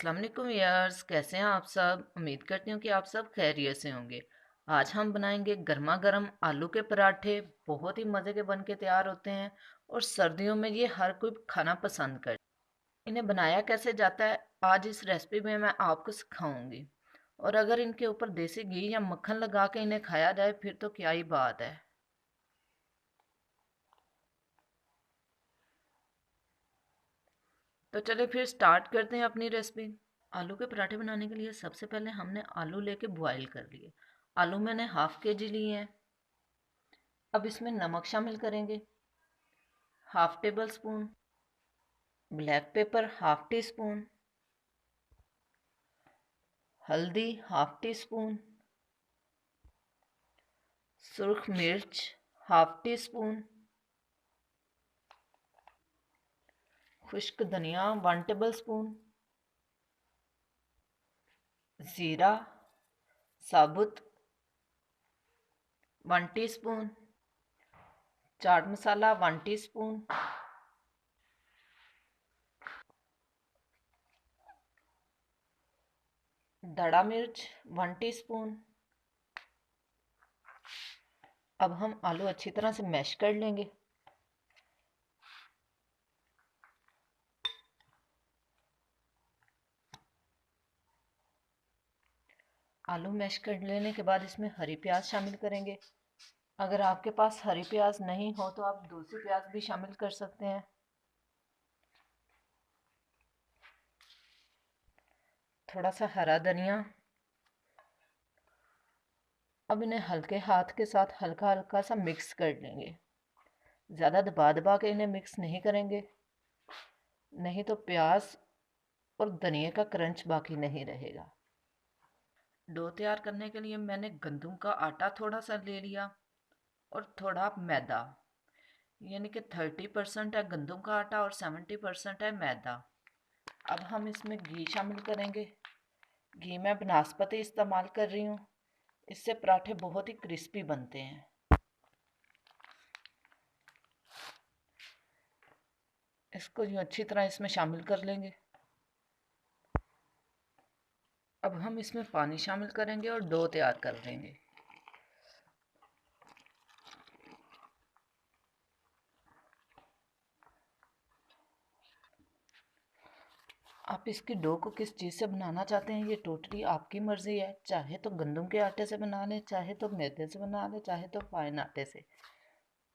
अस्सलाम वालेकुम यार्स, कैसे हैं आप सब। उम्मीद करती हूँ कि आप सब खैरियत से होंगे। आज हम बनाएंगे गर्मा गर्म आलू के पराठे। बहुत ही मज़े के बन के तैयार होते हैं और सर्दियों में ये हर कोई खाना पसंद करता है। इन्हें बनाया कैसे जाता है आज इस रेसिपी में मैं आपको सिखाऊंगी। और अगर इनके ऊपर देसी घी या मक्खन लगा के इन्हें खाया जाए फिर तो क्या ही बात है। तो चलिए फिर स्टार्ट करते हैं अपनी रेसिपी। आलू के पराठे बनाने के लिए सबसे पहले हमने आलू लेके बॉईल कर लिए। आलू मैंने हाफ के जी लिए हैं। अब इसमें नमक शामिल करेंगे, half table spoon. Black pepper half tea spoon. हल्दी हाफ टी स्पून। सुर्ख मिर्च हाफ टी स्पून। खुश्क धनिया 1 टेबल स्पून। ज़ीरा साबुत 1 टीस्पून। चाट मसाला 1 टीस्पून। दड़ा मिर्च 1 टीस्पून। अब हम आलू अच्छी तरह से मैश कर लेंगे। आलू मैश कर लेने के बाद इसमें हरी प्याज शामिल करेंगे। अगर आपके पास हरी प्याज नहीं हो तो आप दूसरी प्याज भी शामिल कर सकते हैं। थोड़ा सा हरा धनिया। अब इन्हें हल्के हाथ के साथ हल्का हल्का सा मिक्स कर लेंगे। ज़्यादा दबा दबा के इन्हें मिक्स नहीं करेंगे, नहीं तो प्याज और धनिया का क्रंच बाकी नहीं रहेगा। डो तैयार करने के लिए मैंने गंदम का आटा थोड़ा सा ले लिया और थोड़ा मैदा, यानी कि 30% है गंदम का आटा और 70% है मैदा। अब हम इसमें घी शामिल करेंगे। घी मैं बनास्पति इस्तेमाल कर रही हूँ, इससे पराठे बहुत ही क्रिस्पी बनते हैं। इसको यूँ अच्छी तरह इसमें शामिल कर लेंगे। अब हम इसमें पानी शामिल करेंगे और डो तैयार कर लेंगे। आप इसकी डो को किस चीज़ से बनाना चाहते हैं ये टोटली आपकी मर्ज़ी है। चाहे तो गंदम के आटे से बना लें, चाहे तो मैदे से बना लें, चाहे तो फाइन आटे से,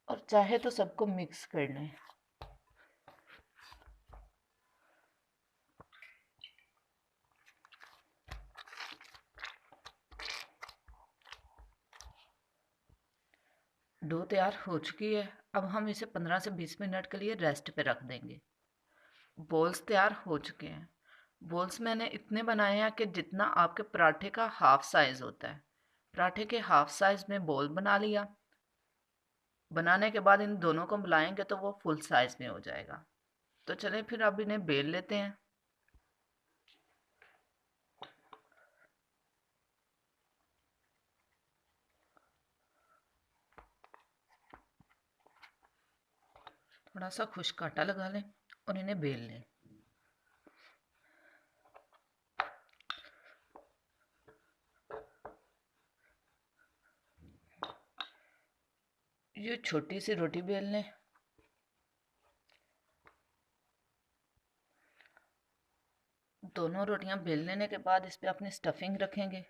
और चाहे तो सबको मिक्स कर लें। डो तैयार हो चुकी है। अब हम इसे 15 से 20 मिनट के लिए रेस्ट पे रख देंगे। बॉल्स तैयार हो चुके हैं। बॉल्स मैंने इतने बनाए हैं कि जितना आपके पराठे का हाफ साइज़ होता है। पराठे के हाफ साइज़ में बॉल बना लिया। बनाने के बाद इन दोनों को मिलाएंगे तो वो फुल साइज़ में हो जाएगा। तो चलें फिर अब इन्हें बेल लेते हैं। थोड़ा सा खुश्क आटा लगा लें और इन्हें बेल लें। ये छोटी सी रोटी बेल लें। दोनों रोटियां बेल लेने के बाद इस पर अपनी स्टफिंग रखेंगे।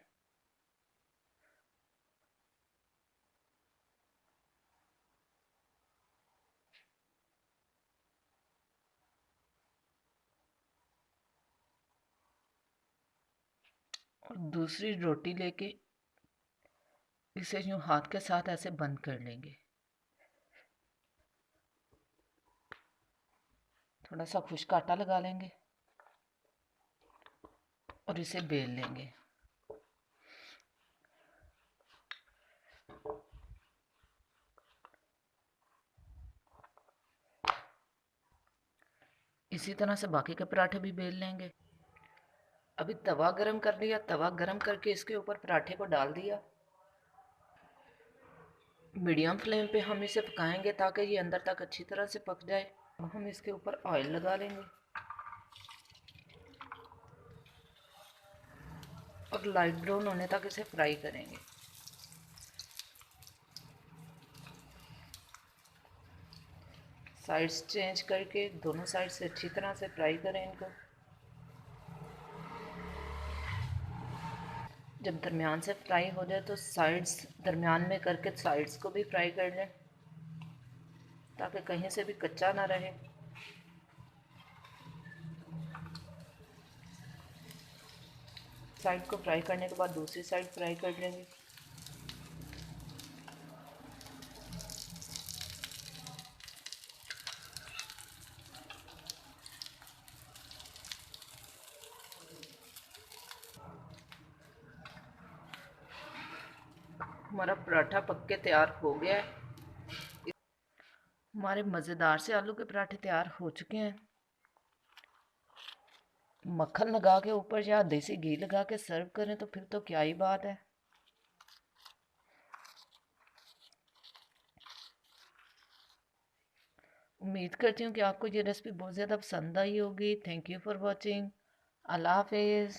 और दूसरी रोटी लेके इसे यूं हाथ के साथ ऐसे बंद कर लेंगे। थोड़ा सा खुश्क आटा लगा लेंगे और इसे बेल लेंगे। इसी तरह से बाकी के पराठे भी बेल लेंगे। अभी तवा गरम कर लिया। तवा गरम करके इसके ऊपर पराठे को डाल दिया। मीडियम फ्लेम पे हम इसे पकाएंगे ताकि ये अंदर तक अच्छी तरह से पक जाए। अब हम इसके ऊपर ऑयल लगा लेंगे। और लाइट ब्राउन होने तक इसे फ्राई करेंगे। साइड्स चेंज करके दोनों साइड से अच्छी तरह से फ्राई करें इनको। जब दरमियान से फ्राई हो जाए तो साइड्स दरमियान में करके साइड्स को भी फ्राई कर लें ताकि कहीं से भी कच्चा ना रहे। साइड को फ्राई करने के बाद दूसरी साइड फ्राई कर लेंगे। हमारा पराठा पक के तैयार हो गया है। हमारे मज़ेदार से आलू के पराठे तैयार हो चुके हैं। मक्खन लगा के ऊपर या देसी घी लगा के सर्व करें तो फिर तो क्या ही बात है। उम्मीद करती हूँ कि आपको ये रेसिपी बहुत ज़्यादा पसंद आई होगी। Thank you for watching. Allah हाफिज़।